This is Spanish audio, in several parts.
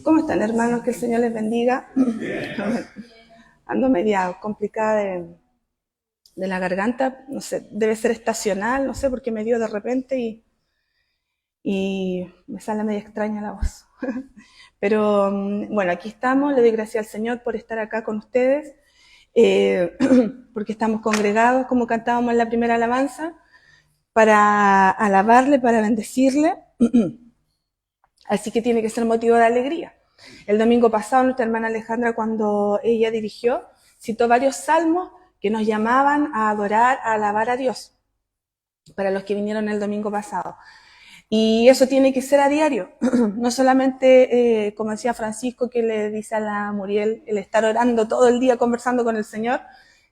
¿Cómo están, hermanos? Que el Señor les bendiga. Ando media complicada de la garganta, no sé, debe ser estacional, no sé, porque me dio de repente y me sale media extraña la voz. Pero bueno, aquí estamos, le doy gracias al Señor por estar acá con ustedes, porque estamos congregados, como cantábamos en la primera alabanza, para alabarle, para bendecirle. Así que tiene que ser motivo de alegría. El domingo pasado nuestra hermana Alejandra, cuando ella dirigió, citó varios salmos que nos llamaban a adorar, a alabar a Dios, para los que vinieron el domingo pasado. Y eso tiene que ser a diario, no solamente, como decía Francisco, que le dice a la Muriel, el estar orando todo el día, conversando con el Señor,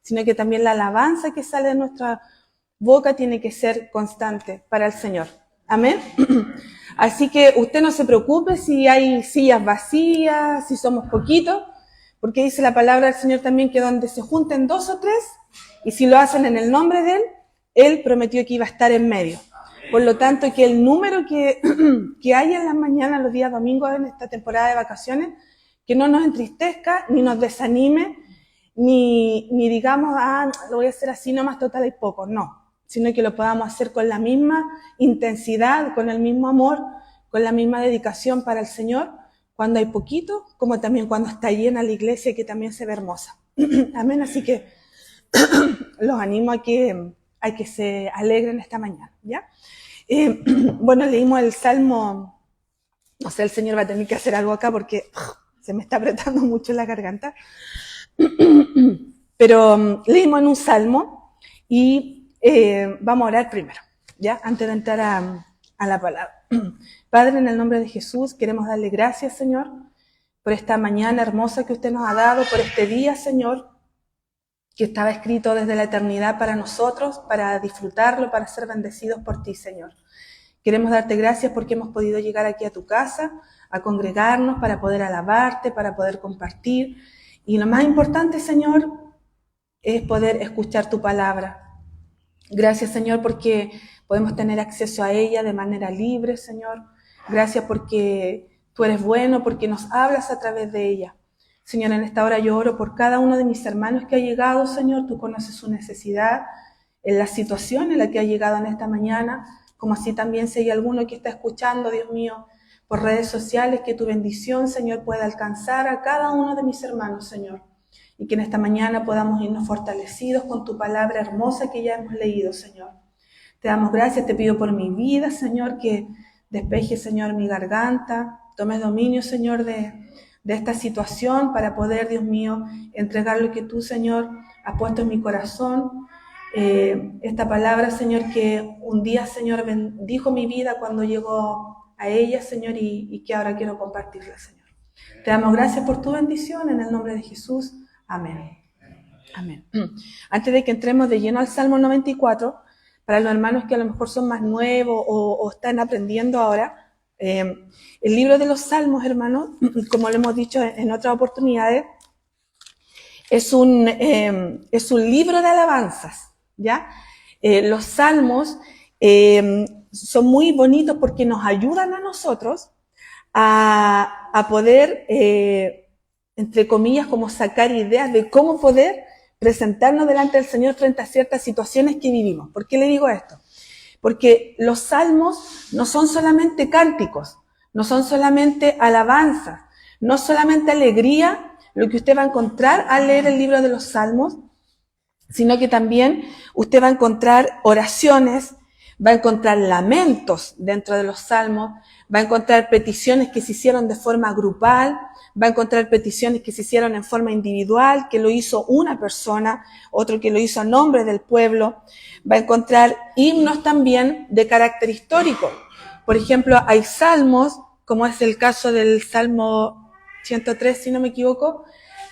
sino que también la alabanza que sale de nuestra boca tiene que ser constante para el Señor. Amén. Así que usted no se preocupe si hay sillas vacías, si somos poquitos, porque dice la palabra del Señor también que donde se junten 2 o 3, y si lo hacen en el nombre de Él prometió que iba a estar en medio. Por lo tanto, que el número que hay en las mañanas, los días domingos en esta temporada de vacaciones, que no nos entristezca, ni nos desanime, ni digamos, lo voy a hacer así nomás, total hay poco, no. Sino que lo podamos hacer con la misma intensidad, con el mismo amor, con la misma dedicación para el Señor, cuando hay poquito, como también cuando está llena la iglesia, que también se ve hermosa. Amén, así que los animo a que se alegren esta mañana, ¿ya? Bueno, leímos el Salmo, no sé, el Señor va a tener que hacer algo acá porque se me está apretando mucho la garganta, pero leímos en un Salmo y vamos a orar primero, ¿ya? Antes de entrar a la palabra. Padre, en el nombre de Jesús, queremos darle gracias, Señor, por esta mañana hermosa que usted nos ha dado, por este día, Señor, que estaba escrito desde la eternidad para nosotros, para disfrutarlo, para ser bendecidos por ti, Señor. Queremos darte gracias porque hemos podido llegar aquí a tu casa, a congregarnos, para poder alabarte, para poder compartir. Y lo más importante, Señor, es poder escuchar tu palabra. Gracias, Señor, porque podemos tener acceso a ella de manera libre, Señor. Gracias porque tú eres bueno, porque nos hablas a través de ella. Señor, en esta hora yo oro por cada uno de mis hermanos que ha llegado, Señor. Tú conoces su necesidad, en la situación en la que ha llegado en esta mañana, como así también si hay alguno que está escuchando, Dios mío, por redes sociales, que tu bendición, Señor, pueda alcanzar a cada uno de mis hermanos, Señor. Y que en esta mañana podamos irnos fortalecidos con tu palabra hermosa que ya hemos leído, Señor. Te damos gracias, te pido por mi vida, Señor, que despeje, Señor, mi garganta. Tome dominio, Señor, de esta situación para poder, Dios mío, entregar lo que tú, Señor, has puesto en mi corazón. Esta palabra, Señor, que un día, Señor, bendijo mi vida cuando llegó a ella, Señor, y que ahora quiero compartirla, Señor. Te damos gracias por tu bendición en el nombre de Jesús. Amén. Amén. Antes de que entremos de lleno al Salmo 94, para los hermanos que a lo mejor son más nuevos o están aprendiendo ahora, el libro de los Salmos, hermanos, como lo hemos dicho en otras oportunidades, es un libro de alabanzas, ¿ya? Los Salmos son muy bonitos porque nos ayudan a nosotros a poder, entre comillas, como sacar ideas de cómo poder presentarnos delante del Señor frente a ciertas situaciones que vivimos. ¿Por qué le digo esto? Porque los salmos no son solamente cánticos, no son solamente alabanzas, no solamente alegría, lo que usted va a encontrar al leer el libro de los salmos, sino que también usted va a encontrar oraciones, va a encontrar lamentos dentro de los salmos, va a encontrar peticiones que se hicieron de forma grupal, va a encontrar peticiones que se hicieron en forma individual, que lo hizo una persona, otro que lo hizo a nombre del pueblo. Va a encontrar himnos también de carácter histórico. Por ejemplo, hay salmos, como es el caso del Salmo 103, si no me equivoco,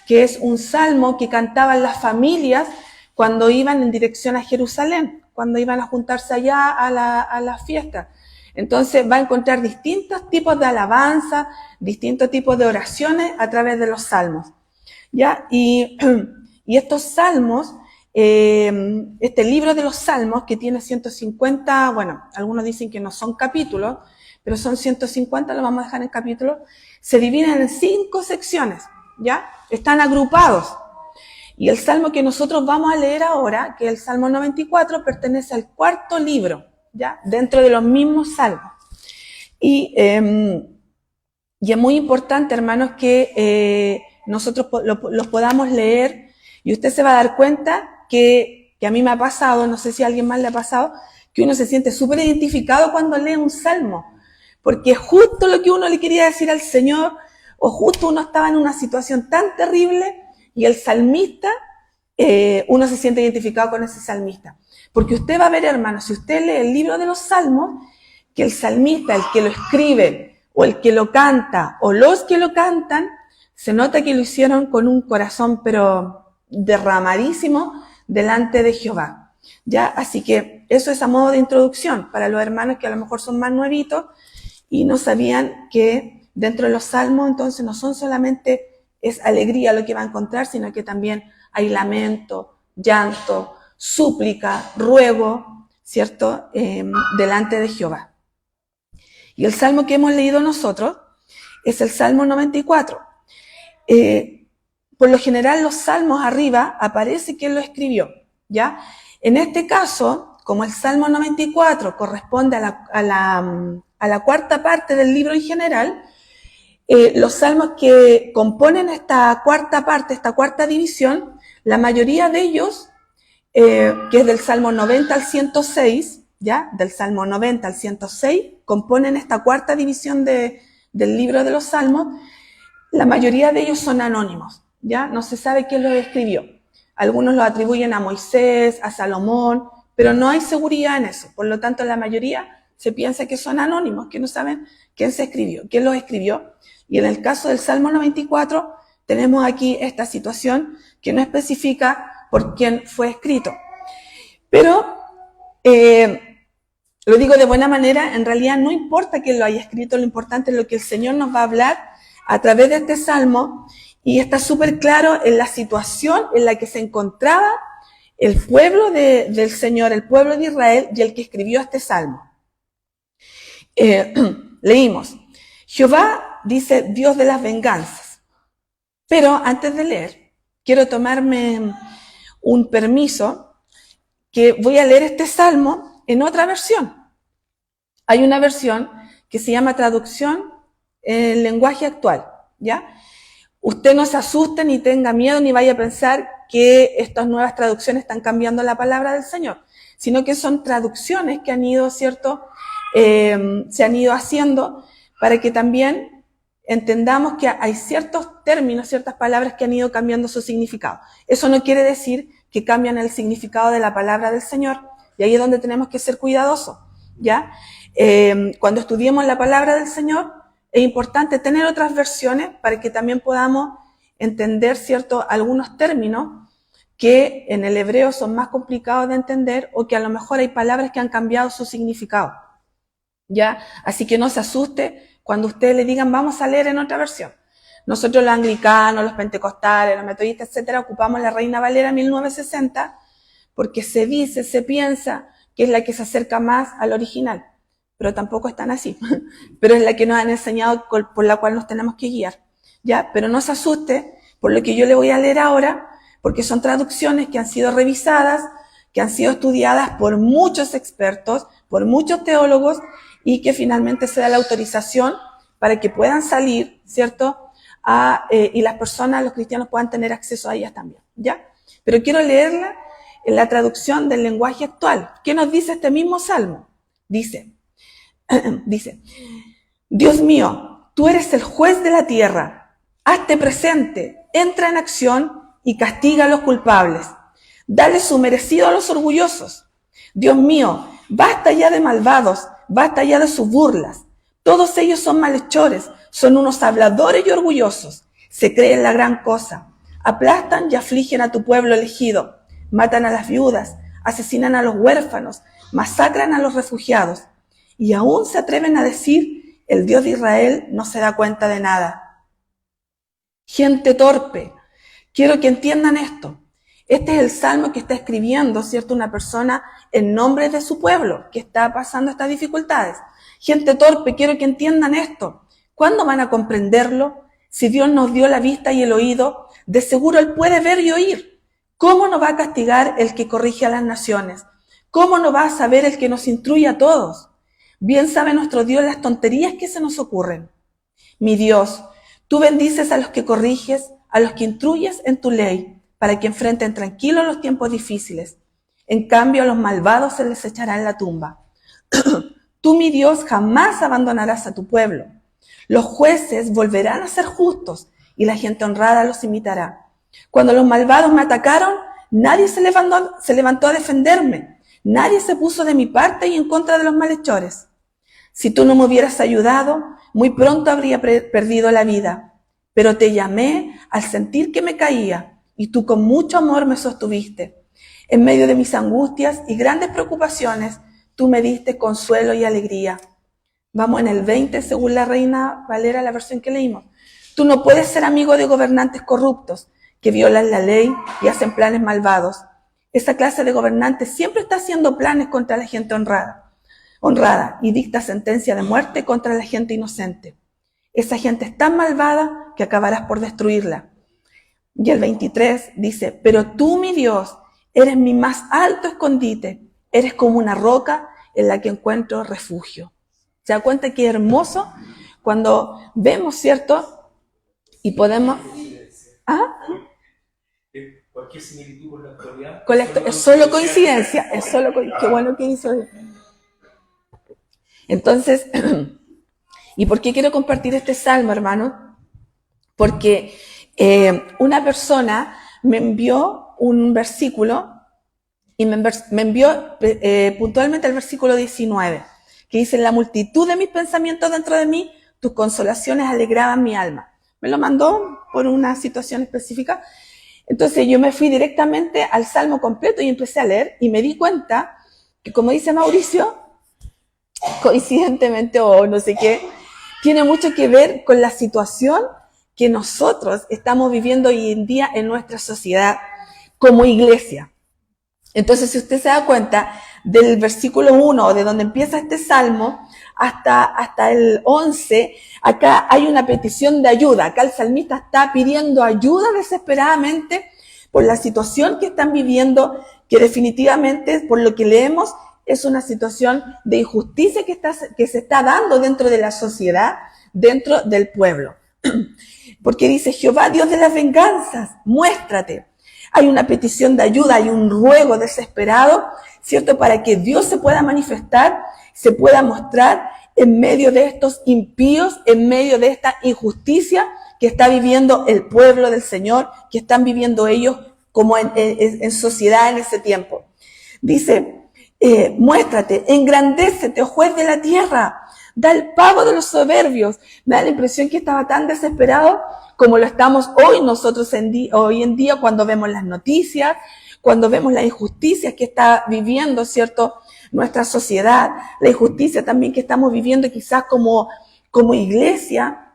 que es un salmo que cantaban las familias cuando iban en dirección a Jerusalén, cuando iban a juntarse allá a la fiesta. Entonces va a encontrar distintos tipos de alabanza, distintos tipos de oraciones a través de los salmos, ¿ya? Y estos salmos este libro de los Salmos, que tiene 150, bueno, algunos dicen que no son capítulos, pero son 150, lo vamos a dejar en capítulos, se dividen en 5 secciones, ¿ya? Están agrupados. Y el Salmo que nosotros vamos a leer ahora, que es el Salmo 94, pertenece al 4.º libro, ¿ya? Dentro de los mismos Salmos. Y es muy importante, hermanos, que nosotros los podamos leer, y usted se va a dar cuenta que a mí me ha pasado, no sé si a alguien más le ha pasado, que uno se siente súper identificado cuando lee un salmo, porque es justo lo que uno le quería decir al Señor, o justo uno estaba en una situación tan terrible, y el salmista, uno se siente identificado con ese salmista. Porque usted va a ver, hermanos, si usted lee el libro de los Salmos, que el salmista, el que lo escribe, o el que lo canta, o los que lo cantan, se nota que lo hicieron con un corazón, pero derramadísimo, delante de Jehová. ¿Ya? Así que eso es a modo de introducción para los hermanos que a lo mejor son más nuevitos y no sabían que dentro de los salmos entonces no son solamente es alegría lo que va a encontrar, sino que también hay lamento, llanto, súplica, ruego, ¿cierto? Delante de Jehová. Y el salmo que hemos leído nosotros es el Salmo 94. Por lo general los salmos arriba aparece quién lo escribió, ¿ya? En este caso, como el Salmo 94 corresponde a la 4ª parte del libro en general, los salmos que componen esta 4ª parte, esta 4ª división, la mayoría de ellos, que es del Salmo 90 al 106, ¿ya? Del Salmo 90 al 106, componen esta 4ª división del libro de los salmos. La mayoría de ellos son anónimos, ¿ya? No se sabe quién los escribió. Algunos los atribuyen a Moisés, a Salomón, pero no hay seguridad en eso. Por lo tanto, la mayoría se piensa que son anónimos, que no saben quién los escribió. Y en el caso del Salmo 94, tenemos aquí esta situación que no especifica por quién fue escrito. Pero, lo digo de buena manera, en realidad no importa quién lo haya escrito, lo importante es lo que el Señor nos va a hablar a través de este salmo, y está súper claro en la situación en la que se encontraba el pueblo del Señor, el pueblo de Israel, y el que escribió este salmo. Leímos, Jehová dice Dios de las venganzas. Pero antes de leer, quiero tomarme un permiso, que voy a leer este salmo en otra versión. Hay una versión que se llama traducción en lenguaje actual, ¿ya? Usted no se asuste ni tenga miedo ni vaya a pensar que estas nuevas traducciones están cambiando la palabra del Señor, sino que son traducciones que han ido, ¿cierto? Se han ido haciendo para que también entendamos que hay ciertos términos, ciertas palabras que han ido cambiando su significado. Eso no quiere decir que cambian el significado de la palabra del Señor, y ahí es donde tenemos que ser cuidadosos, ¿ya? Cuando estudiemos la palabra del Señor, es importante tener otras versiones para que también podamos entender, ¿cierto?, algunos términos que en el hebreo son más complicados de entender, o que a lo mejor hay palabras que han cambiado su significado, ¿ya? Así que no se asuste cuando ustedes le digan vamos a leer en otra versión. Nosotros los anglicanos, los pentecostales, los metodistas, etcétera, ocupamos la Reina Valera 1960 porque se dice, se piensa que es la que se acerca más al original, pero tampoco es tan así. Pero es la que nos han enseñado, por la cual nos tenemos que guiar, ¿ya? Pero no se asuste por lo que yo le voy a leer ahora, porque son traducciones que han sido revisadas, que han sido estudiadas por muchos expertos, por muchos teólogos, y que finalmente se da la autorización para que puedan salir, ¿cierto? Y las personas, los cristianos, puedan tener acceso a ellas también, ¿ya? Pero quiero leerla en la traducción del lenguaje actual. ¿Qué nos dice este mismo salmo? Dice, Dios mío, tú eres el juez de la tierra, hazte presente, entra en acción y castiga a los culpables. Dale su merecido a los orgullosos. Dios mío, basta ya de malvados, basta ya de sus burlas. Todos ellos son malhechores, son unos habladores y orgullosos. Se creen la gran cosa. Aplastan y afligen a tu pueblo elegido. Matan a las viudas, asesinan a los huérfanos, masacran a los refugiados. Y aún se atreven a decir, el Dios de Israel no se da cuenta de nada. Gente torpe, quiero que entiendan esto. Este es el salmo que está escribiendo, ¿cierto?, una persona en nombre de su pueblo que está pasando estas dificultades. Gente torpe, quiero que entiendan esto. ¿Cuándo van a comprenderlo? Si Dios nos dio la vista y el oído, de seguro Él puede ver y oír. ¿Cómo no va a castigar el que corrige a las naciones? ¿Cómo no va a saber el que nos instruye a todos? Bien sabe nuestro Dios las tonterías que se nos ocurren. Mi Dios, tú bendices a los que corriges, a los que instruyes en tu ley, para que enfrenten tranquilos los tiempos difíciles. En cambio, a los malvados se les echará en la tumba. Tú, mi Dios, jamás abandonarás a tu pueblo. Los jueces volverán a ser justos y la gente honrada los imitará. Cuando los malvados me atacaron, nadie se levantó a defenderme. Nadie se puso de mi parte y en contra de los malhechores. Si tú no me hubieras ayudado, muy pronto habría perdido la vida. Pero te llamé al sentir que me caía y tú con mucho amor me sostuviste. En medio de mis angustias y grandes preocupaciones, tú me diste consuelo y alegría. Vamos en el 20, según la Reina Valera, la versión que leímos. Tú no puedes ser amigo de gobernantes corruptos que violan la ley y hacen planes malvados. Esa clase de gobernante siempre está haciendo planes contra la gente honrada y dicta sentencia de muerte contra la gente inocente. Esa gente es tan malvada que acabarás por destruirla. Y el 23 dice, pero tú, mi Dios, eres mi más alto escondite. Eres como una roca en la que encuentro refugio. ¿Se da cuenta qué hermoso cuando vemos, cierto? Y podemos... ¿Ah? Cualquier similitud con la actualidad. Es solo coincidencia. Es solo qué bueno que hizo. Entonces, ¿y por qué quiero compartir este salmo, hermano? Porque una persona me envió un versículo y me envió puntualmente el versículo 19, que dice, en la multitud de mis pensamientos dentro de mí, tus consolaciones alegraban mi alma. Me lo mandó por una situación específica. Entonces yo me fui directamente al salmo completo y empecé a leer y me di cuenta que, como dice Mauricio, coincidentemente o no sé qué, tiene mucho que ver con la situación que nosotros estamos viviendo hoy en día en nuestra sociedad como iglesia. Entonces, si usted se da cuenta, del versículo 1, de donde empieza este salmo, hasta el 11, acá hay una petición de ayuda. Acá el salmista está pidiendo ayuda desesperadamente por la situación que están viviendo, que definitivamente, por lo que leemos, es una situación de injusticia que se está dando dentro de la sociedad, dentro del pueblo. Porque dice, Jehová, Dios de las venganzas, muéstrate. Hay una petición de ayuda, hay un ruego desesperado, ¿cierto? Para que Dios se pueda manifestar, se pueda mostrar en medio de estos impíos, en medio de esta injusticia que está viviendo el pueblo del Señor, que están viviendo ellos como en sociedad en ese tiempo. Dice, muéstrate, engrandécete, oh juez de la tierra, da el pago de los soberbios. Me da la impresión que estaba tan desesperado como lo estamos hoy nosotros hoy en día cuando vemos las noticias, cuando vemos las injusticias que está viviendo, ¿cierto?, nuestra sociedad, la injusticia también que estamos viviendo quizás como iglesia.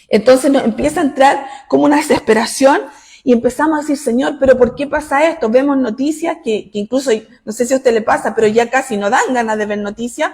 Entonces nos empieza a entrar como una desesperación y empezamos a decir, Señor, ¿pero por qué pasa esto? Vemos noticias que incluso, no sé si a usted le pasa, pero ya casi no dan ganas de ver noticias,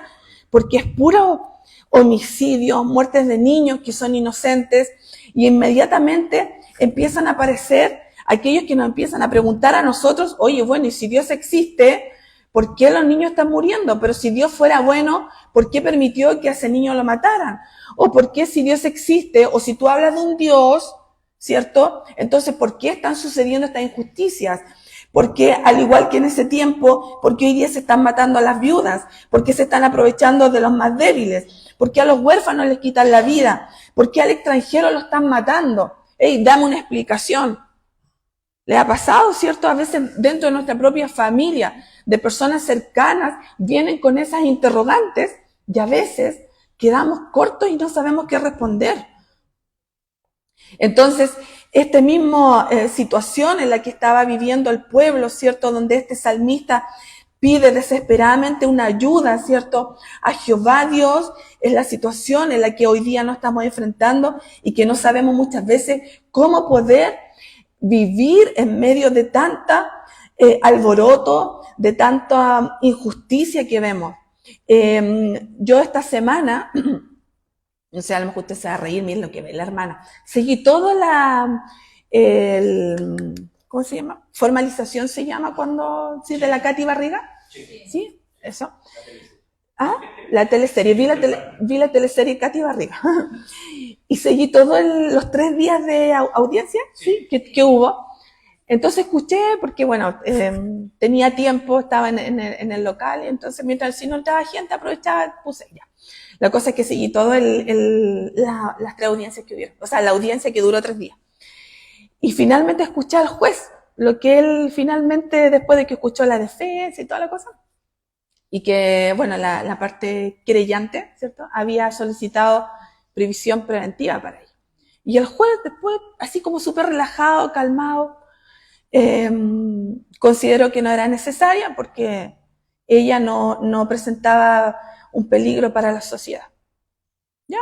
porque es puro homicidio, muertes de niños que son inocentes, y inmediatamente empiezan a aparecer aquellos que nos empiezan a preguntar a nosotros, oye, bueno, y si Dios existe, ¿por qué los niños están muriendo? Pero si Dios fuera bueno, ¿por qué permitió que a ese niño lo mataran? O ¿por qué si Dios existe, o si tú hablas de un Dios, ¿cierto? Entonces, ¿por qué están sucediendo estas injusticias? Porque al igual que en ese tiempo, porque hoy día se están matando a las viudas, porque se están aprovechando de los más débiles, porque a los huérfanos les quitan la vida, porque al extranjero lo están matando. Ey, dame una explicación. ¿Le ha pasado, cierto? A veces dentro de nuestra propia familia, de personas cercanas, vienen con esas interrogantes y a veces quedamos cortos y no sabemos qué responder. Entonces, esta misma situación en la que estaba viviendo el pueblo, ¿cierto? Donde este salmista pide desesperadamente una ayuda, ¿cierto? A Jehová Dios, es la situación en la que hoy día nos estamos enfrentando y que no sabemos muchas veces cómo poder vivir en medio de tanta alboroto, de tanta injusticia que vemos. Yo esta semana, no sé, a lo mejor usted se va a reír, miren lo que ve la hermana, seguí toda ¿cómo se llama? Formalización se llama cuando, ¿sí? De la Katy Barriga. ¿Sí? Eso. Ah, la teleserie, vi la teleserie Katy Barriga. Y seguí todos los 3 días de audiencia, ¿sí? que hubo. Entonces escuché, porque bueno, tenía tiempo, estaba en el local, y entonces mientras si no entraba gente, aprovechaba, puse ya. La cosa es que seguí todo las 3 audiencias que hubieron, o sea, la audiencia que duró 3 días. Y finalmente escuché al juez, lo que él finalmente, después de que escuchó la defensa y toda la cosa, y que, bueno, la parte querellante, ¿cierto?, había solicitado prisión preventiva para ella. Y el juez después, así como súper relajado, calmado, consideró que no era necesaria porque ella no presentaba un peligro para la sociedad. ¿Ya?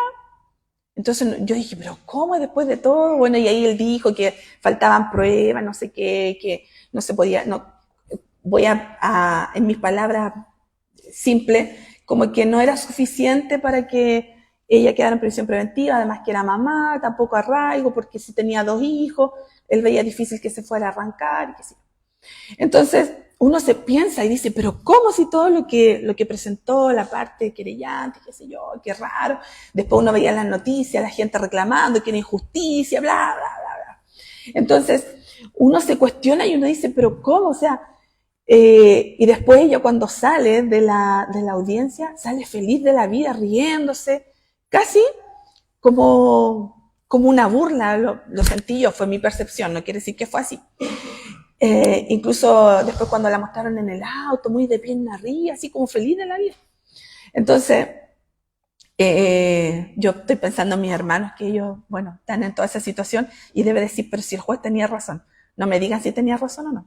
Entonces yo dije, pero ¿cómo después de todo? Bueno, y ahí él dijo que faltaban pruebas, no sé qué, que no se podía, no, voy en mis palabras simples, como que no era suficiente para que ella quedara en prisión preventiva, además que era mamá, tampoco arraigo, porque si tenía 2 hijos, él veía difícil que se fuera a arrancar, y que sí. Entonces, uno se piensa y dice, pero ¿cómo si todo lo que presentó la parte querellante, qué sé yo, qué raro? Después uno veía las noticias, la gente reclamando que era injusticia, bla, bla, bla, bla. Entonces, uno se cuestiona y uno dice, pero ¿cómo? O sea, y después ella cuando sale de la audiencia, sale feliz de la vida, riéndose, casi como una burla, lo sentí yo, fue mi percepción, no quiere decir que fue así. Incluso después cuando la mostraron en el auto, muy de pierna arriba, así como feliz de la vida. Entonces, yo estoy pensando en mis hermanos, que ellos, bueno, están en toda esa situación, y debe decir, pero si el juez tenía razón. No me digan si tenía razón o no.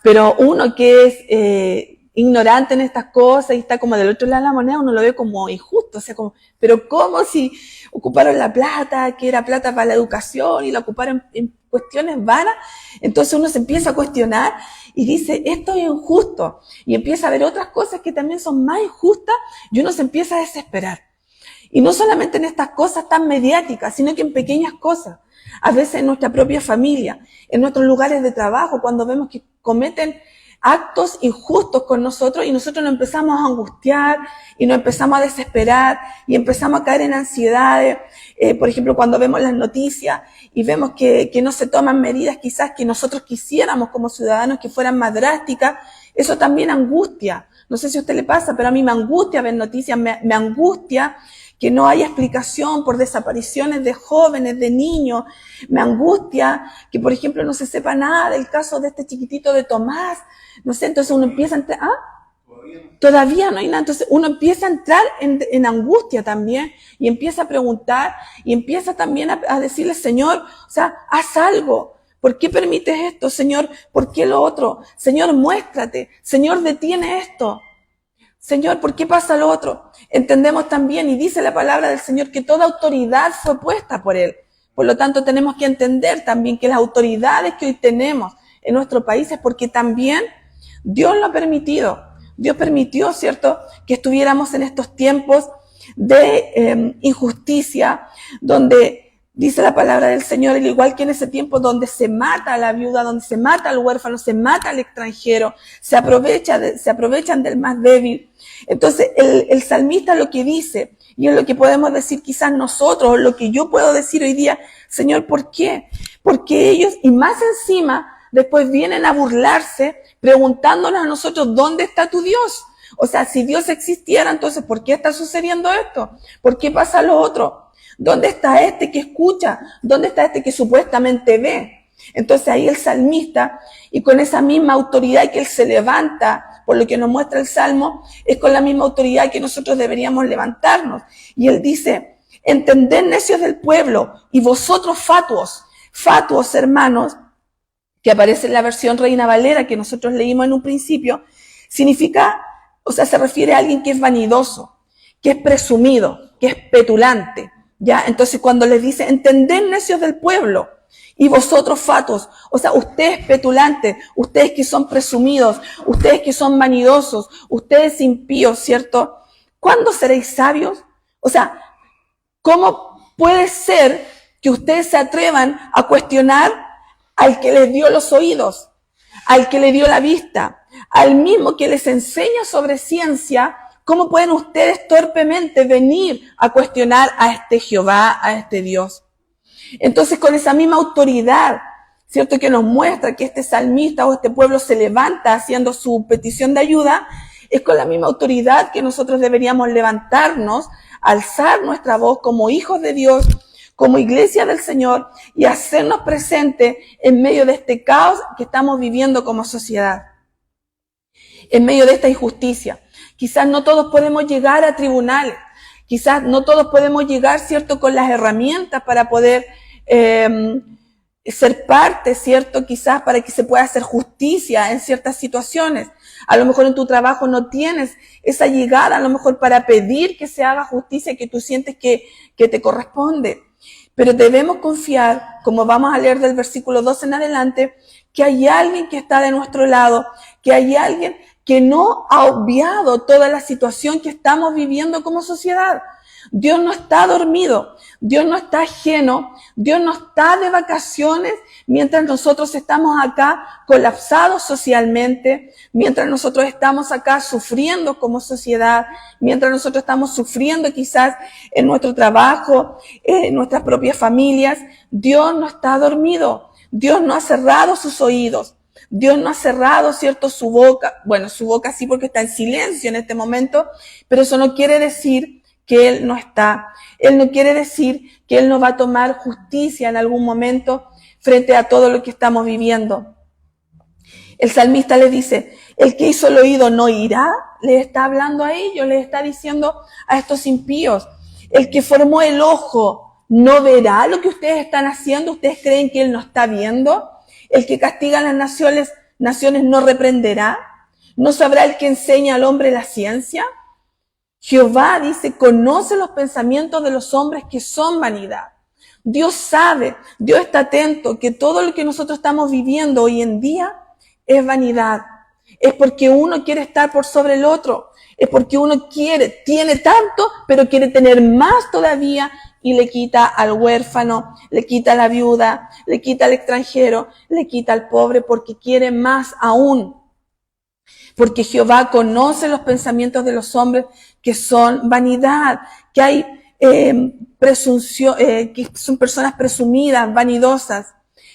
pero uno que es ignorante en estas cosas y está como del otro lado de la moneda, uno lo ve como injusto, o sea, como, pero ¿cómo si ocuparon la plata, que era plata para la educación, y la ocuparon en cuestiones vanas? Entonces uno se empieza a cuestionar y dice, esto es injusto, y empieza a ver otras cosas que también son más injustas, y uno se empieza a desesperar. Y no solamente en estas cosas tan mediáticas, sino que en pequeñas cosas. A veces en nuestra propia familia, en nuestros lugares de trabajo, cuando vemos que cometen actos injustos con nosotros y nosotros nos empezamos a angustiar y nos empezamos a desesperar y empezamos a caer en ansiedades. Por ejemplo, cuando vemos las noticias y vemos que no se toman medidas quizás que nosotros quisiéramos como ciudadanos que fueran más drásticas, eso también angustia. No sé si a usted le pasa, pero a mí me angustia ver noticias, me angustia que no haya explicación por desapariciones de jóvenes, de niños. Me angustia que, por ejemplo, no se sepa nada del caso de este chiquitito de Tomás. No sé, entonces uno empieza a entrar, todavía no hay nada. Entonces uno empieza a entrar en angustia también, y empieza a preguntar, y empieza también a decirle, Señor, o sea, haz algo. ¿Por qué permites esto, Señor? ¿Por qué lo otro? Señor, muéstrate. Señor, detiene esto. Señor, ¿por qué pasa lo otro? Entendemos también, y dice la palabra del Señor, que toda autoridad fue puesta por Él. Por lo tanto, tenemos que entender también que las autoridades que hoy tenemos en nuestro país es porque también Dios lo ha permitido. Dios permitió, ¿cierto?, que estuviéramos en estos tiempos de injusticia, donde dice la palabra del Señor, al igual que en ese tiempo donde se mata a la viuda, donde se mata al huérfano, se mata al extranjero, se aprovechan del más débil. Entonces, el salmista lo que dice, y es lo que podemos decir quizás nosotros, o lo que yo puedo decir hoy día, Señor, ¿por qué? Porque ellos, y más encima, después vienen a burlarse, preguntándonos a nosotros, ¿dónde está tu Dios? O sea, si Dios existiera, entonces, ¿por qué está sucediendo esto? ¿Por qué pasa lo otro? ¿Dónde está este que escucha? ¿Dónde está este que supuestamente ve? Entonces ahí el salmista, y con esa misma autoridad que él se levanta, por lo que nos muestra el Salmo, es con la misma autoridad que nosotros deberíamos levantarnos. Y él dice, entended, necios del pueblo, y vosotros fatuos hermanos, que aparece en la versión Reina Valera que nosotros leímos en un principio, significa, o sea, se refiere a alguien que es vanidoso, que es presumido, que es petulante. ¿Ya? Entonces cuando les dice, entended, necios del pueblo, Y vosotros fatuos, o sea, ustedes petulantes, ustedes que son presumidos, ustedes que son vanidosos, ustedes impíos, ¿cierto? ¿Cuándo seréis sabios? O sea, ¿cómo puede ser que ustedes se atrevan a cuestionar al que les dio los oídos, al que le dio la vista, al mismo que les enseña sobre ciencia? ¿Cómo pueden ustedes torpemente venir a cuestionar a este Jehová, a este Dios? Entonces, con esa misma autoridad, ¿cierto?, que nos muestra que este salmista o este pueblo se levanta haciendo su petición de ayuda, es con la misma autoridad que nosotros deberíamos levantarnos, alzar nuestra voz como hijos de Dios, como iglesia del Señor, y hacernos presentes en medio de este caos que estamos viviendo como sociedad, en medio de esta injusticia. Quizás no todos podemos llegar a tribunales, quizás no todos podemos llegar, ¿cierto?, con las herramientas para poder ser parte, ¿cierto?, quizás para que se pueda hacer justicia en ciertas situaciones. A lo mejor en tu trabajo no tienes esa llegada, a lo mejor para pedir que se haga justicia que tú sientes que te corresponde. Pero debemos confiar, como vamos a leer del versículo 12 en adelante, que hay alguien que está de nuestro lado, que hay alguien que no ha obviado toda la situación que estamos viviendo como sociedad. Dios no está dormido, Dios no está ajeno, Dios no está de vacaciones mientras nosotros estamos acá colapsados socialmente, mientras nosotros estamos acá sufriendo como sociedad, mientras nosotros estamos sufriendo quizás en nuestro trabajo, en nuestras propias familias. Dios no está dormido, Dios no ha cerrado sus oídos. Dios no ha cerrado, ¿cierto?, su boca. Bueno, su boca sí, porque está en silencio en este momento, pero eso no quiere decir que Él no está. Él no quiere decir que Él no va a tomar justicia en algún momento frente a todo lo que estamos viviendo. El salmista les dice, el que hizo el oído no irá, le está hablando a ellos, le está diciendo a estos impíos. El que formó el ojo no verá lo que ustedes están haciendo. ¿Ustedes creen que Él no está viendo? El que castiga a las naciones no reprenderá. ¿No sabrá el que enseña al hombre la ciencia? Jehová dice, conoce los pensamientos de los hombres que son vanidad. Dios sabe, Dios está atento que todo lo que nosotros estamos viviendo hoy en día es vanidad. Es porque uno quiere estar por sobre el otro. Es porque uno tiene tanto, pero quiere tener más todavía, y le quita al huérfano, le quita a la viuda, le quita al extranjero, le quita al pobre, porque quiere más aún. Porque Jehová conoce los pensamientos de los hombres que son vanidad, que hay presunción, que son personas presumidas, vanidosas.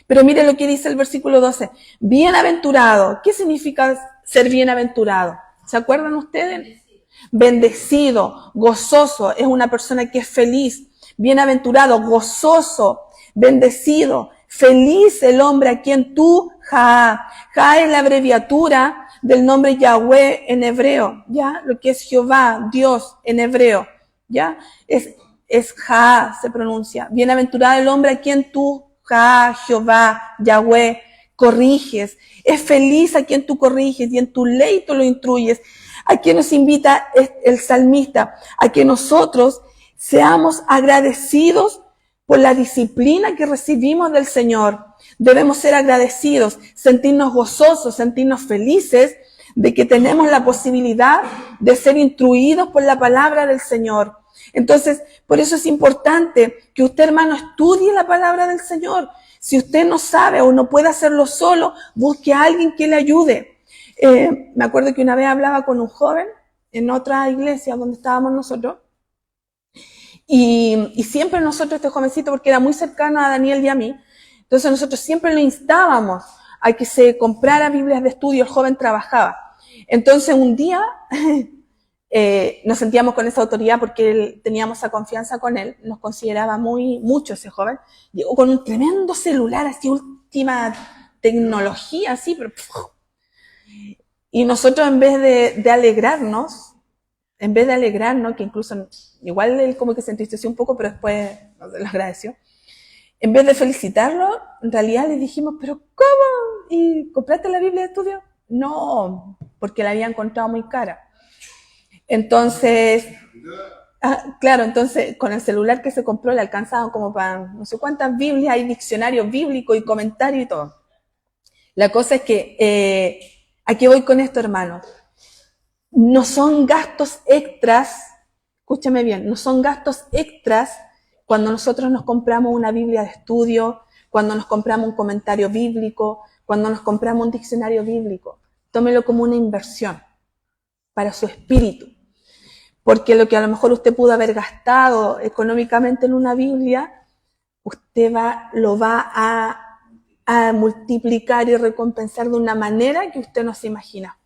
Pero mire lo que dice el versículo 12. Bienaventurado. ¿Qué significa ser bienaventurado? ¿Se acuerdan ustedes? Bendecido, gozoso, es una persona que es feliz. Bienaventurado, gozoso, bendecido, feliz el hombre a quien tú, Jah. Jah es la abreviatura del nombre Yahweh en hebreo, ¿ya? Lo que es Jehová, Dios en hebreo, ¿ya? Es Jah, se pronuncia. Bienaventurado el hombre a quien tú, Jah, Jehová, Yahweh, corriges. Es feliz a quien tú corriges y en tu ley tú lo instruyes. A quien nos invita el salmista, a que nosotros seamos agradecidos por la disciplina que recibimos del Señor. Debemos ser agradecidos, sentirnos gozosos, sentirnos felices de que tenemos la posibilidad de ser instruidos por la palabra del Señor. Entonces, por eso es importante que usted, hermano, estudie la palabra del Señor. Si usted no sabe o no puede hacerlo solo, busque a alguien que le ayude. Me acuerdo que una vez hablaba con un joven en otra iglesia donde estábamos nosotros, y siempre nosotros, este jovencito, porque era muy cercano a Daniel y a mí, entonces nosotros siempre lo instábamos a que se comprara Biblias de estudio. El joven trabajaba. Entonces un día nos sentíamos con esa autoridad porque teníamos esa confianza con él, nos consideraba mucho ese joven. Llegó con un tremendo celular, así última tecnología, así, pero y nosotros en vez de alegrarnos, que incluso igual él como que se entristeció un poco, pero después lo agradeció. En vez de felicitarlo, en realidad le dijimos, ¿pero cómo? ¿Y compraste la Biblia de estudio? No, porque la había encontrado muy cara. Entonces, Claro, entonces con el celular que se compró le alcanzaban como para no sé cuántas Biblias, hay diccionario bíblico y comentario y todo. La cosa es que, ¿a qué voy con esto, hermanos? No son gastos extras, escúchame bien, no son gastos extras cuando nosotros nos compramos una Biblia de estudio, cuando nos compramos un comentario bíblico, cuando nos compramos un diccionario bíblico. Tómelo como una inversión para su espíritu. Porque lo que a lo mejor usted pudo haber gastado económicamente en una Biblia, usted lo va a multiplicar y recompensar de una manera que usted no se imagina.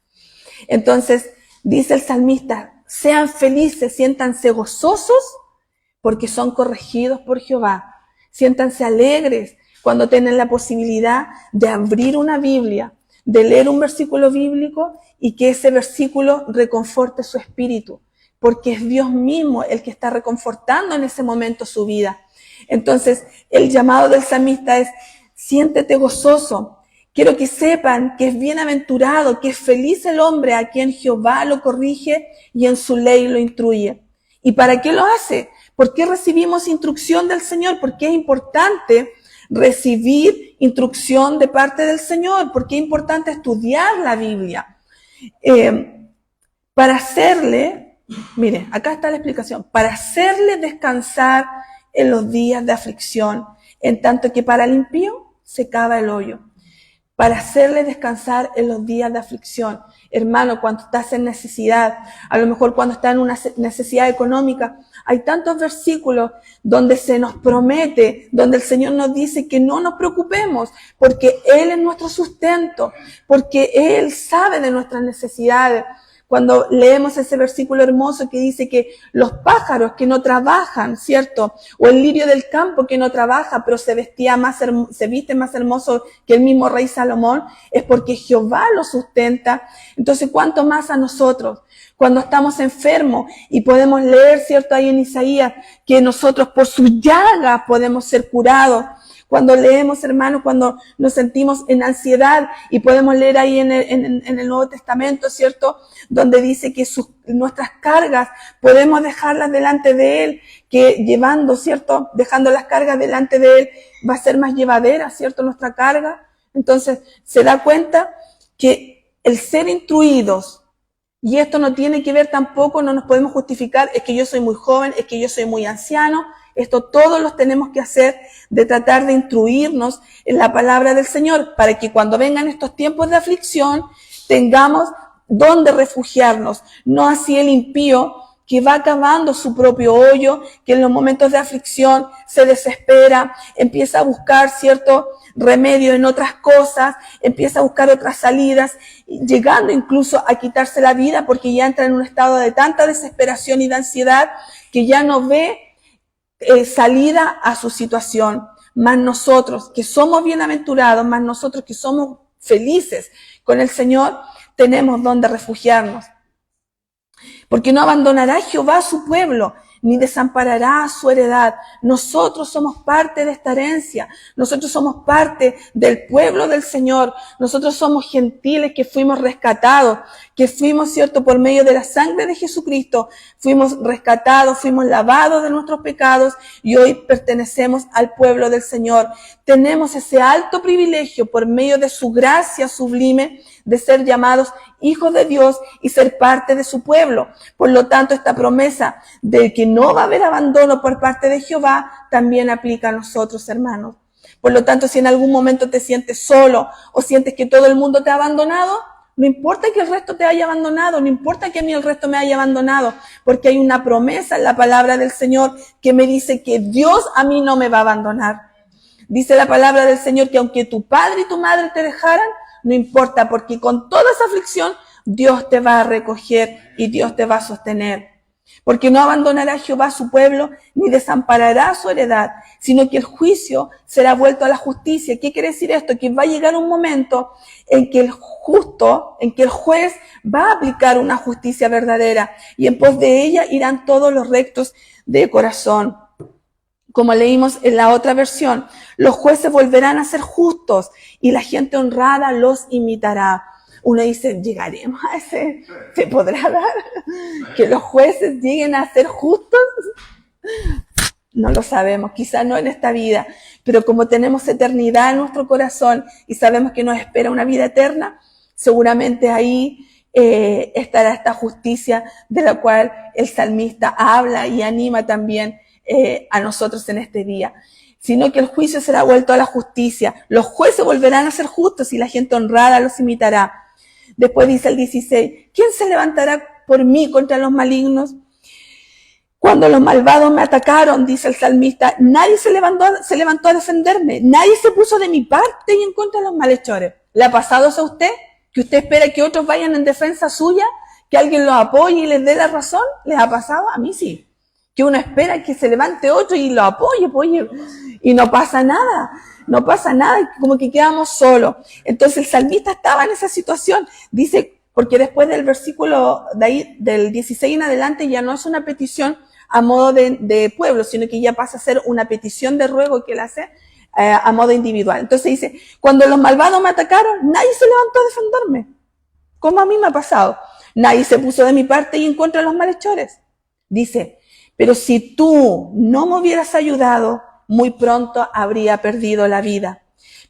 Entonces, dice el salmista, sean felices, siéntanse gozosos porque son corregidos por Jehová. Siéntanse alegres cuando tienen la posibilidad de abrir una Biblia, de leer un versículo bíblico y que ese versículo reconforte su espíritu, porque es Dios mismo el que está reconfortando en ese momento su vida. Entonces, el llamado del salmista es, siéntete gozoso. Quiero que sepan que es bienaventurado, que es feliz el hombre a quien Jehová lo corrige y en su ley lo instruye. ¿Y para qué lo hace? ¿Por qué recibimos instrucción del Señor? Porque es importante recibir instrucción de parte del Señor. Porque es importante estudiar la Biblia. Para hacerle, mire, acá está la explicación, para hacerle descansar en los días de aflicción, en tanto que para el impío se cava el hoyo. Para hacerle descansar en los días de aflicción. Hermano, cuando estás en necesidad, a lo mejor cuando estás en una necesidad económica, hay tantos versículos donde se nos promete, donde el Señor nos dice que no nos preocupemos, porque Él es nuestro sustento, porque Él sabe de nuestras necesidades. Cuando leemos ese versículo hermoso que dice que los pájaros que no trabajan, ¿cierto? O el lirio del campo que no trabaja, pero se viste más hermoso que el mismo rey Salomón, es porque Jehová lo sustenta. Entonces, ¿cuánto más a nosotros? Cuando estamos enfermos y podemos leer, ¿cierto? Ahí en Isaías, que nosotros por sus llagas podemos ser curados. Cuando leemos, hermanos, cuando nos sentimos en ansiedad y podemos leer ahí en el Nuevo Testamento, ¿cierto? Donde dice que nuestras cargas podemos dejarlas delante de Él, que llevando, ¿cierto? Dejando las cargas delante de Él va a ser más llevadera, ¿cierto? Nuestra carga. Entonces, se da cuenta que el ser instruidos, y esto no tiene que ver tampoco, no nos podemos justificar, es que yo soy muy joven, es que yo soy muy anciano. Esto todos los tenemos que hacer, de tratar de instruirnos en la palabra del Señor, para que cuando vengan estos tiempos de aflicción, tengamos donde refugiarnos. No así el impío, que va cavando su propio hoyo, que en los momentos de aflicción se desespera, empieza a buscar cierto remedio en otras cosas, empieza a buscar otras salidas, llegando incluso a quitarse la vida, porque ya entra en un estado de tanta desesperación y de ansiedad, que ya no ve salida a su situación. Más nosotros que somos bienaventurados, más nosotros que somos felices con el Señor, tenemos donde refugiarnos. Porque no abandonará Jehová a su pueblo, ni desamparará a su heredad. Nosotros somos parte de esta herencia. Nosotros somos parte del pueblo del Señor. Nosotros somos gentiles que fuimos rescatados, que fuimos, ¿cierto?, por medio de la sangre de Jesucristo. Fuimos rescatados, fuimos lavados de nuestros pecados y hoy pertenecemos al pueblo del Señor. Tenemos ese alto privilegio por medio de su gracia sublime de ser llamados hijos de Dios y ser parte de su pueblo. Por lo tanto, esta promesa de que no va a haber abandono por parte de Jehová también aplica a nosotros, hermanos. Por lo tanto, si en algún momento te sientes solo o sientes que todo el mundo te ha abandonado, no importa que el resto te haya abandonado, no importa que a mí el resto me haya abandonado, porque hay una promesa en la palabra del Señor que me dice que Dios a mí no me va a abandonar. Dice la palabra del Señor que aunque tu padre y tu madre te dejaran, no importa, porque con toda esa aflicción Dios te va a recoger y Dios te va a sostener. Porque no abandonará Jehová a su pueblo, ni desamparará su heredad, sino que el juicio será vuelto a la justicia. ¿Qué quiere decir esto? Que va a llegar un momento en que el juez va a aplicar una justicia verdadera, y en pos de ella irán todos los rectos de corazón. Como leímos en la otra versión, los jueces volverán a ser justos y la gente honrada los imitará. uno dice, ¿llegaremos a ese? ¿Se podrá dar? ¿Que los jueces lleguen a ser justos? No lo sabemos, quizá no en esta vida, pero como tenemos eternidad en nuestro corazón y sabemos que nos espera una vida eterna, seguramente ahí estará esta justicia de la cual el salmista habla y anima también a nosotros en este día. Sino que el juicio será vuelto a la justicia. Los jueces volverán a ser justos y la gente honrada los imitará. Después dice el 16, ¿quién se levantará por mí contra los malignos? Cuando los malvados me atacaron, dice el salmista, nadie se levantó a defenderme. Nadie se puso de mi parte y en contra de los malhechores. ¿Le ha pasado eso a usted? ¿Que usted espera que otros vayan en defensa suya? ¿Que alguien los apoye y les dé la razón? ¿Les ha pasado? A mí sí. Que uno espera que se levante otro y lo apoye, y no pasa nada, como que quedamos solos. Entonces el salmista estaba en esa situación, dice, porque después del versículo de ahí, del 16 en adelante, ya no es una petición a modo de pueblo, sino que ya pasa a ser una petición de ruego que él hace a modo individual. Entonces dice, cuando los malvados me atacaron, nadie se levantó a defenderme, como a mí me ha pasado. Nadie se puso de mi parte y en contra de los malhechores. Dice, pero si tú no me hubieras ayudado, muy pronto habría perdido la vida.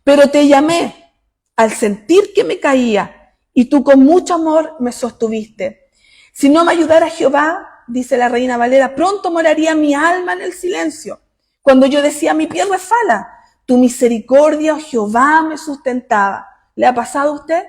Pero te llamé al sentir que me caía y tú con mucho amor me sostuviste. Si no me ayudara Jehová, dice la Reina Valera, pronto moraría mi alma en el silencio. Cuando yo decía, mi pie resbala, tu misericordia, oh Jehová, me sustentaba. ¿Le ha pasado a usted?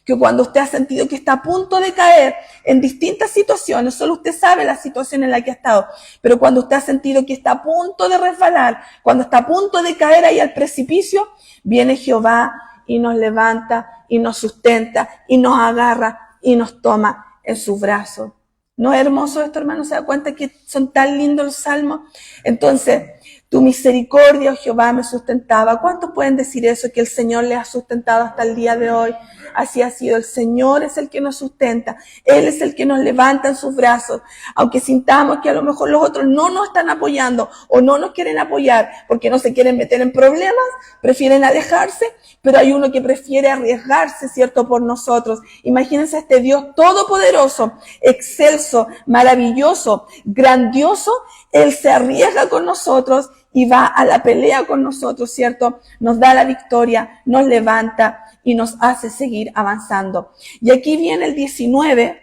Que cuando usted ha sentido que está a punto de caer en distintas situaciones, solo usted sabe la situación en la que ha estado, pero cuando usted ha sentido que está a punto de resbalar, cuando está a punto de caer ahí al precipicio, viene Jehová y nos levanta y nos sustenta y nos agarra y nos toma en sus brazos. ¿No es hermoso esto, hermano? ¿Se da cuenta que son tan lindos los salmos? Entonces, tu misericordia, oh Jehová, me sustentaba. ¿Cuántos pueden decir eso? Que el Señor les ha sustentado hasta el día de hoy. Así ha sido. El Señor es el que nos sustenta. Él es el que nos levanta en sus brazos. Aunque sintamos que a lo mejor los otros no nos están apoyando o no nos quieren apoyar porque no se quieren meter en problemas, prefieren alejarse, pero hay uno que prefiere arriesgarse, ¿cierto?, por nosotros. Imagínense a este Dios todopoderoso, excelso, maravilloso, grandioso. Él se arriesga con nosotros y va a la pelea con nosotros, ¿cierto? Nos da la victoria, nos levanta y nos hace seguir avanzando. Y aquí viene el 19,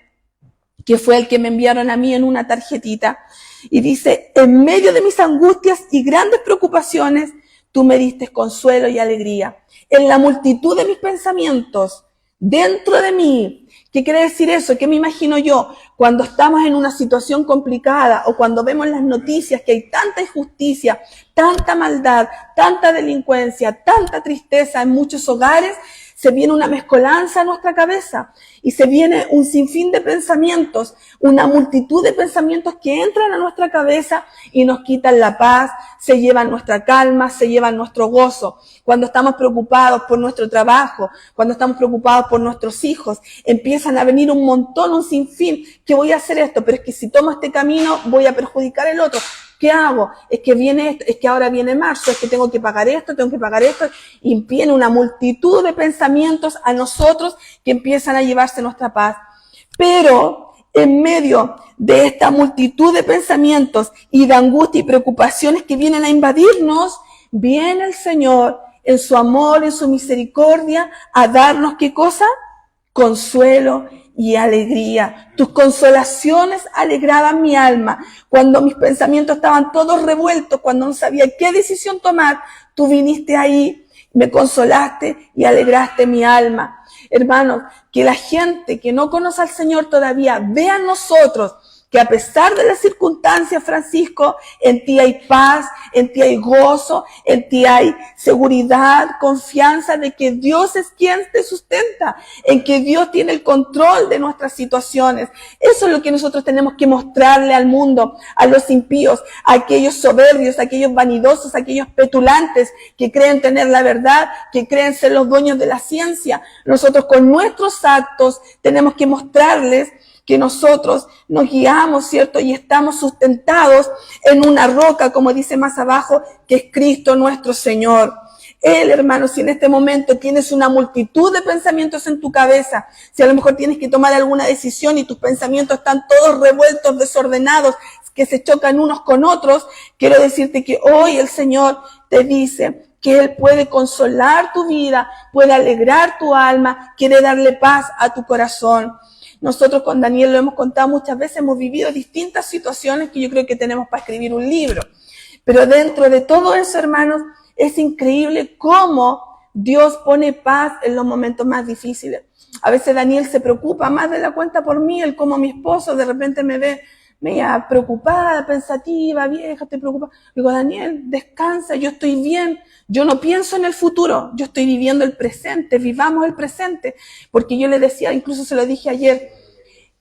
que fue el que me enviaron a mí en una tarjetita, y dice, en medio de mis angustias y grandes preocupaciones, tú me diste consuelo y alegría. En la multitud de mis pensamientos, dentro de mí. ¿Qué quiere decir eso? ¿Qué me imagino yo? Cuando estamos en una situación complicada o cuando vemos las noticias que hay tanta injusticia, tanta maldad, tanta delincuencia, tanta tristeza en muchos hogares, se viene una mezcolanza a nuestra cabeza y se viene un sinfín de pensamientos, una multitud de pensamientos que entran a nuestra cabeza y nos quitan la paz, se llevan nuestra calma, se llevan nuestro gozo. Cuando estamos preocupados por nuestro trabajo, cuando estamos preocupados por nuestros hijos, empiezan a venir un montón, un sinfín, que voy a hacer esto, pero es que si tomo este camino voy a perjudicar el otro. ¿Qué hago? Es que viene esto, es que ahora viene marzo, es que tengo que pagar esto, y viene una multitud de pensamientos a nosotros que empiezan a llevarse nuestra paz. Pero en medio de esta multitud de pensamientos y de angustia y preocupaciones que vienen a invadirnos, viene el Señor en su amor, en su misericordia, a darnos ¿qué cosa? Consuelo y alegría. Tus consolaciones alegraban mi alma. Cuando mis pensamientos estaban todos revueltos, cuando no sabía qué decisión tomar, tú viniste ahí, me consolaste y alegraste mi alma. Hermanos, que la gente que no conoce al Señor todavía vea en nosotros que a pesar de las circunstancias, Francisco, en ti hay paz, en ti hay gozo, en ti hay seguridad, confianza de que Dios es quien te sustenta, en que Dios tiene el control de nuestras situaciones. Eso es lo que nosotros tenemos que mostrarle al mundo, a los impíos, a aquellos soberbios, a aquellos vanidosos, a aquellos petulantes que creen tener la verdad, que creen ser los dueños de la ciencia. Nosotros con nuestros actos tenemos que mostrarles que nosotros nos guiamos, ¿cierto? Y estamos sustentados en una roca, como dice más abajo, que es Cristo nuestro Señor. Él, hermano, si en este momento tienes una multitud de pensamientos en tu cabeza, si a lo mejor tienes que tomar alguna decisión y tus pensamientos están todos revueltos, desordenados, que se chocan unos con otros, quiero decirte que hoy el Señor te dice que Él puede consolar tu vida, puede alegrar tu alma, quiere darle paz a tu corazón. Nosotros con Daniel lo hemos contado muchas veces, hemos vivido distintas situaciones que yo creo que tenemos para escribir un libro. Pero dentro de todo eso, hermanos, es increíble cómo Dios pone paz en los momentos más difíciles. A veces Daniel se preocupa más de la cuenta por mí, él como mi esposo de repente me ve media preocupada, pensativa, vieja, estoy preocupada. Digo, Daniel, descansa, yo estoy bien, yo no pienso en el futuro, yo estoy viviendo el presente, vivamos el presente. Porque yo le decía, incluso se lo dije ayer,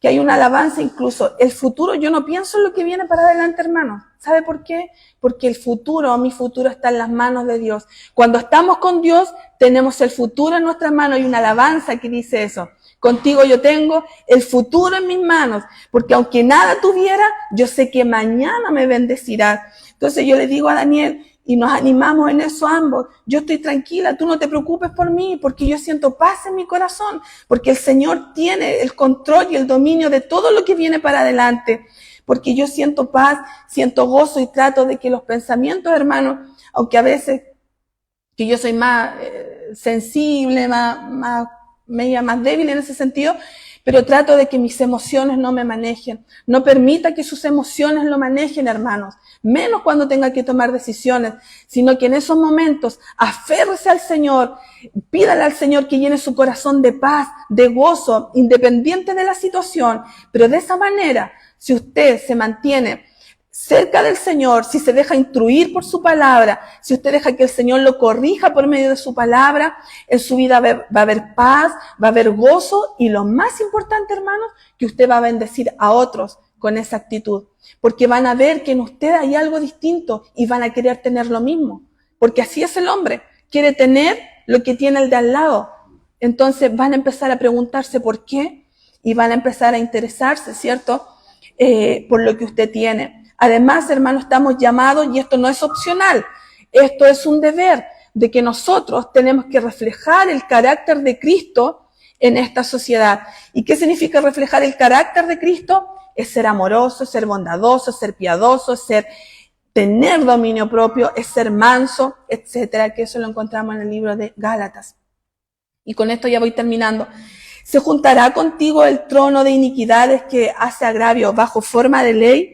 que hay una alabanza incluso, el futuro, yo no pienso en lo que viene para adelante, hermano. ¿Sabe por qué? Porque el futuro, mi futuro está en las manos de Dios. Cuando estamos con Dios, tenemos el futuro en nuestras manos. Hay una alabanza que dice eso. Contigo yo tengo el futuro en mis manos, porque aunque nada tuviera, yo sé que mañana me bendecirá. Entonces yo le digo a Daniel, y nos animamos en eso ambos, yo estoy tranquila, tú no te preocupes por mí, porque yo siento paz en mi corazón, porque el Señor tiene el control y el dominio de todo lo que viene para adelante, porque yo siento paz, siento gozo y trato de que los pensamientos, hermanos, aunque a veces que yo soy más sensible, más débil en ese sentido, pero trato de que mis emociones no me manejen. No permita que sus emociones lo manejen, hermanos. Menos cuando tenga que tomar decisiones, sino que en esos momentos aférrese al Señor, pídale al Señor que llene su corazón de paz, de gozo, independiente de la situación. Pero de esa manera, si usted se mantiene cerca del Señor, si se deja instruir por su palabra, si usted deja que el Señor lo corrija por medio de su palabra, en su vida va a haber paz, va a haber gozo y lo más importante, hermanos, que usted va a bendecir a otros con esa actitud. Porque van a ver que en usted hay algo distinto y van a querer tener lo mismo. Porque así es el hombre, quiere tener lo que tiene el de al lado. Entonces van a empezar a preguntarse por qué y van a empezar a interesarse, ¿cierto? Por lo que usted tiene. Además, hermanos, estamos llamados, y esto no es opcional, esto es un deber, de que nosotros tenemos que reflejar el carácter de Cristo en esta sociedad. ¿Y qué significa reflejar el carácter de Cristo? Es ser amoroso, es ser bondadoso, es ser piadoso, es tener dominio propio, es ser manso, etcétera, que eso lo encontramos en el libro de Gálatas. Y con esto ya voy terminando. ¿Se juntará contigo el trono de iniquidades que hace agravio bajo forma de ley?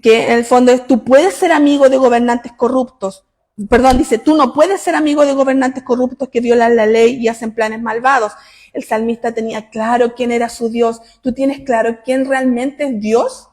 Que en el fondo es, tú puedes ser amigo de gobernantes corruptos. Perdón, dice, tú no puedes ser amigo de gobernantes corruptos que violan la ley y hacen planes malvados. El salmista tenía claro quién era su Dios. ¿Tú tienes claro quién realmente es Dios?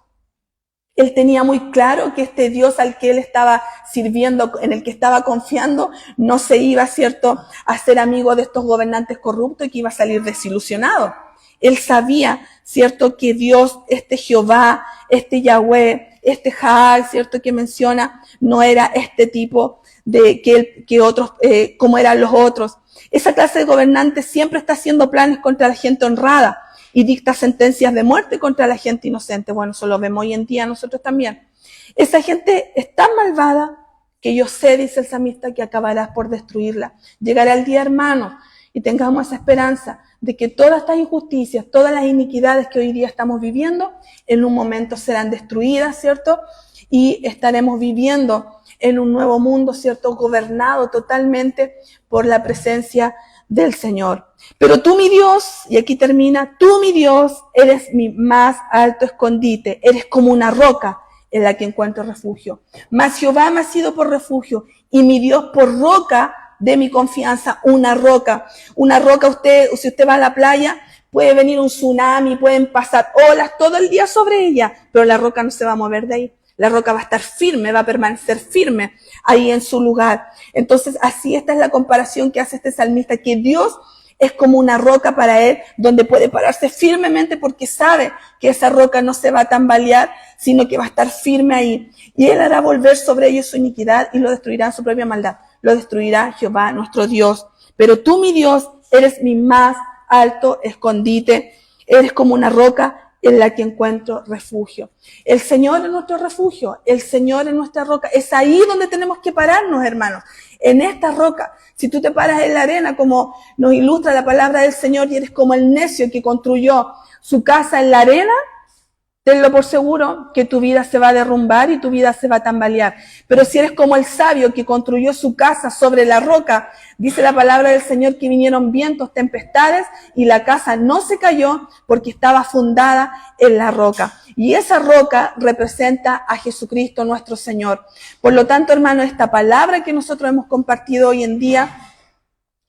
Él tenía muy claro que este Dios al que él estaba sirviendo, en el que estaba confiando, no se iba, ¿cierto?, a ser amigo de estos gobernantes corruptos y que iba a salir desilusionado. Él sabía, ¿cierto?, que Dios, este Jehová, este Yahweh, este Jaal, ¿cierto?, que menciona, no era este tipo de que otros, como eran los otros. Esa clase de gobernante siempre está haciendo planes contra la gente honrada y dicta sentencias de muerte contra la gente inocente. Bueno, eso lo vemos hoy en día nosotros también. Esa gente es tan malvada que yo sé, dice el salmista, que acabarás por destruirla. Llegará el día, hermanos, y tengamos esa esperanza de que todas estas injusticias, todas las iniquidades que hoy día estamos viviendo, en un momento serán destruidas, ¿cierto? Y estaremos viviendo en un nuevo mundo, ¿cierto?, gobernado totalmente por la presencia del Señor. Pero tú, mi Dios, y aquí termina, tú, mi Dios, eres mi más alto escondite, eres como una roca en la que encuentro refugio. Mas Jehová me ha sido por refugio, y mi Dios por roca de mi confianza. Una roca, si usted va a la playa, puede venir un tsunami, pueden pasar olas todo el día sobre ella, pero la roca no se va a mover de ahí. La roca va a estar firme, va a permanecer firme ahí en su lugar. Entonces, así esta es la comparación que hace este salmista, que Dios es como una roca para él, donde puede pararse firmemente porque sabe que esa roca no se va a tambalear, sino que va a estar firme ahí. Y él hará volver sobre ellos su iniquidad y lo destruirá en su propia maldad. Lo destruirá Jehová, nuestro Dios. Pero tú, mi Dios, eres mi más alto escondite. Eres como una roca en la que encuentro refugio. El Señor es nuestro refugio, el Señor es nuestra roca. Es ahí donde tenemos que pararnos, hermanos, en esta roca. Si tú te paras en la arena, como nos ilustra la palabra del Señor, y eres como el necio que construyó su casa en la arena, tenlo por seguro que tu vida se va a derrumbar y tu vida se va a tambalear. Pero si eres como el sabio que construyó su casa sobre la roca, dice la palabra del Señor que vinieron vientos, tempestades y la casa no se cayó porque estaba fundada en la roca. Y esa roca representa a Jesucristo nuestro Señor. Por lo tanto, hermano, esta palabra que nosotros hemos compartido hoy en día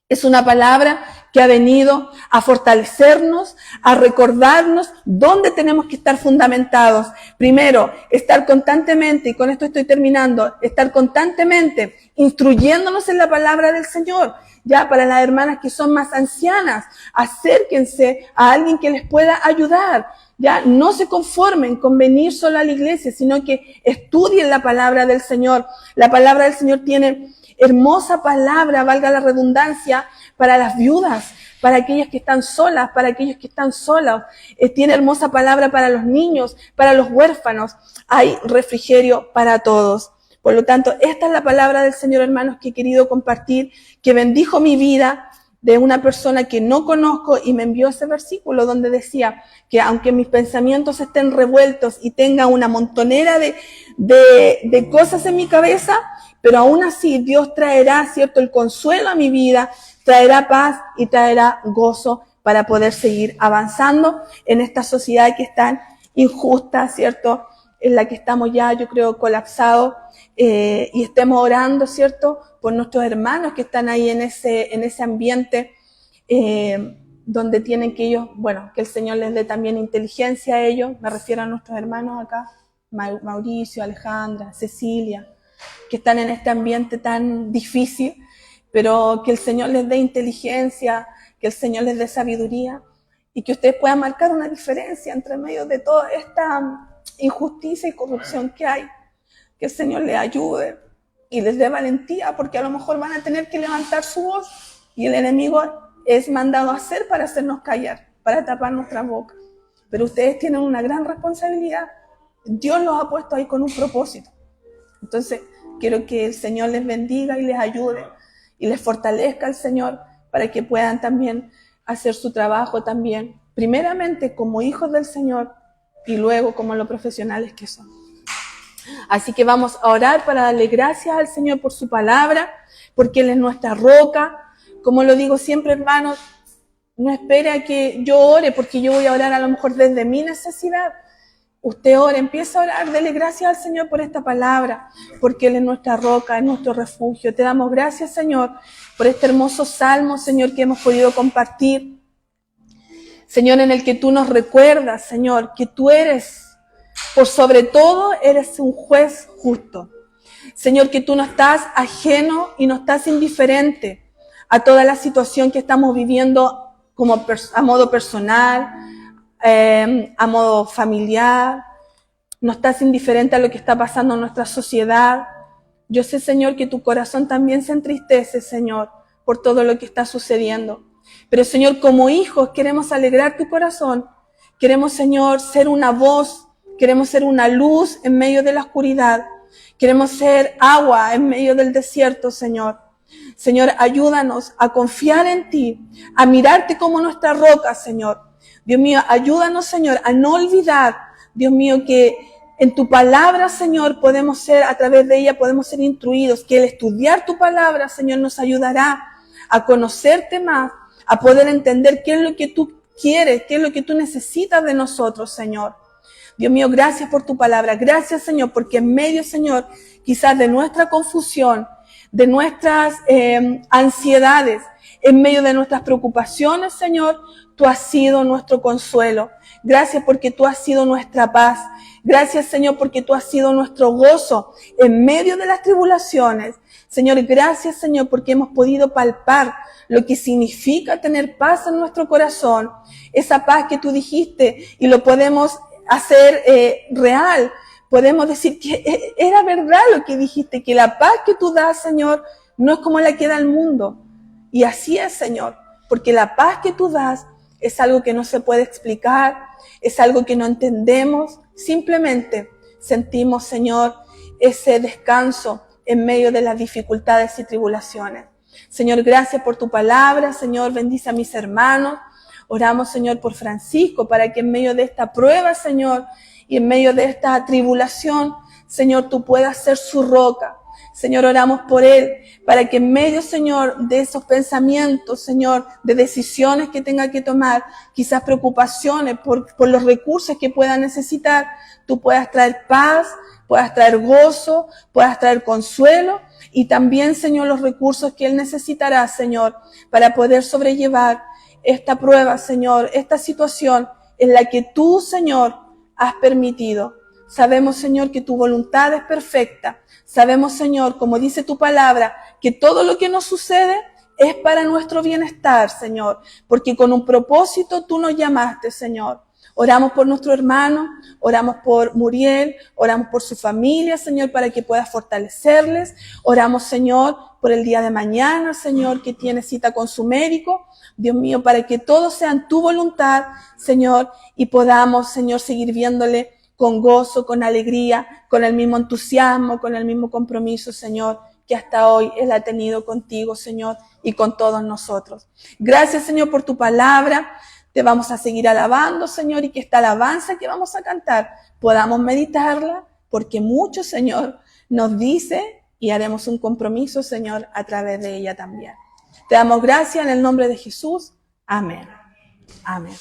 es una palabra que ha venido a fortalecernos, a recordarnos dónde tenemos que estar fundamentados. Primero, estar constantemente, y con esto estoy terminando, estar constantemente instruyéndonos en la palabra del Señor. Ya para las hermanas que son más ancianas, acérquense a alguien que les pueda ayudar. Ya no se conformen con venir solo a la iglesia, sino que estudien la palabra del Señor. La palabra del Señor tiene hermosa palabra, valga la redundancia, para las viudas, para aquellas que están solas, para aquellos que están solos. Tiene hermosa palabra para los niños, para los huérfanos. Hay refrigerio para todos. Por lo tanto, esta es la palabra del Señor, hermanos, que he querido compartir, que bendijo mi vida, de una persona que no conozco, y me envió ese versículo donde decía que aunque mis pensamientos estén revueltos y tenga una montonera de cosas en mi cabeza, pero aún así Dios traerá, ¿cierto?, el consuelo a mi vida, traerá paz y traerá gozo para poder seguir avanzando en esta sociedad que es tan injusta, ¿cierto?, en la que estamos ya, yo creo, colapsados, y estemos orando, ¿cierto?, por nuestros hermanos que están ahí en ese ambiente, donde tienen que ellos, bueno, que el Señor les dé también inteligencia a ellos. Me refiero a nuestros hermanos acá, Mauricio, Alejandra, Cecilia, que están en este ambiente tan difícil, pero que el Señor les dé inteligencia, que el Señor les dé sabiduría, y que ustedes puedan marcar una diferencia entre medio de toda esta injusticia y corrupción que hay. Que el Señor les ayude y les dé valentía, porque a lo mejor van a tener que levantar su voz, y el enemigo es mandado a hacer para hacernos callar, para tapar nuestra boca. Pero ustedes tienen una gran responsabilidad. Dios los ha puesto ahí con un propósito. Entonces, quiero que el Señor les bendiga y les ayude y les fortalezca el Señor para que puedan también hacer su trabajo también, primeramente como hijos del Señor y luego como los profesionales que son. Así que vamos a orar para darle gracias al Señor por su palabra, porque Él es nuestra roca. Como lo digo siempre, hermanos, no espere a que yo ore, porque yo voy a orar a lo mejor desde mi necesidad. Usted ore, empieza a orar, dele gracias al Señor por esta palabra, porque Él es nuestra roca, es nuestro refugio. Te damos gracias, Señor, por este hermoso salmo, Señor, que hemos podido compartir. Señor, en el que tú nos recuerdas, Señor, que tú eres, por sobre todo, eres un juez justo. Señor, que tú no estás ajeno y no estás indiferente a toda la situación que estamos viviendo como a modo personal, a modo familiar. No estás indiferente a lo que está pasando en nuestra sociedad. Yo sé, Señor, que tu corazón también se entristece, Señor, por todo lo que está sucediendo. Pero, Señor, como hijos queremos alegrar tu corazón. Queremos, Señor, ser una voz. Queremos ser una luz en medio de la oscuridad. Queremos ser agua en medio del desierto, Señor. Señor, ayúdanos a confiar en ti, a mirarte como nuestra roca, Señor. Dios mío, ayúdanos, Señor, a no olvidar, Dios mío, que en tu palabra, Señor, podemos ser, a través de ella podemos ser instruidos, que el estudiar tu palabra, Señor, nos ayudará a conocerte más, a poder entender qué es lo que tú quieres, qué es lo que tú necesitas de nosotros, Señor. Dios mío, gracias por tu palabra. Gracias, Señor, porque en medio, Señor, quizás de nuestra confusión, de nuestras ansiedades, en medio de nuestras preocupaciones, Señor, tú has sido nuestro consuelo. Gracias porque tú has sido nuestra paz. Gracias, Señor, porque tú has sido nuestro gozo en medio de las tribulaciones. Señor, gracias, Señor, porque hemos podido palpar lo que significa tener paz en nuestro corazón. Esa paz que tú dijiste, y lo podemos hacer real. Podemos decir que era verdad lo que dijiste, que la paz que tú das, Señor, no es como la que da el mundo. Y así es, Señor, porque la paz que tú das es algo que no se puede explicar, es algo que no entendemos, simplemente sentimos, Señor, ese descanso en medio de las dificultades y tribulaciones. Señor, gracias por tu palabra. Señor, bendice a mis hermanos. Oramos, Señor, por Francisco, para que en medio de esta prueba, Señor, y en medio de esta tribulación, Señor, tú puedas ser su roca. Señor, oramos por él, para que en medio, Señor, de esos pensamientos, Señor, de decisiones que tenga que tomar, quizás preocupaciones por los recursos que pueda necesitar, tú puedas traer paz, puedas traer gozo, puedas traer consuelo, y también, Señor, los recursos que él necesitará, Señor, para poder sobrellevar esta prueba, Señor, esta situación en la que tú, Señor, has permitido. Sabemos, Señor, que tu voluntad es perfecta. Sabemos, Señor, como dice tu palabra, que todo lo que nos sucede es para nuestro bienestar, Señor, porque con un propósito tú nos llamaste, Señor. Oramos por nuestro hermano, oramos por Muriel, oramos por su familia, Señor, para que puedas fortalecerles. Oramos, Señor, por el día de mañana, Señor, que tiene cita con su médico. Dios mío, para que todo sea en tu voluntad, Señor, y podamos, Señor, seguir viéndole con gozo, con alegría, con el mismo entusiasmo, con el mismo compromiso, Señor, que hasta hoy Él ha tenido contigo, Señor, y con todos nosotros. Gracias, Señor, por tu palabra. Te vamos a seguir alabando, Señor, y que esta alabanza que vamos a cantar podamos meditarla, porque mucho, Señor, nos dice y haremos un compromiso, Señor, a través de ella también. Te damos gracias en el nombre de Jesús. Amén. Amén.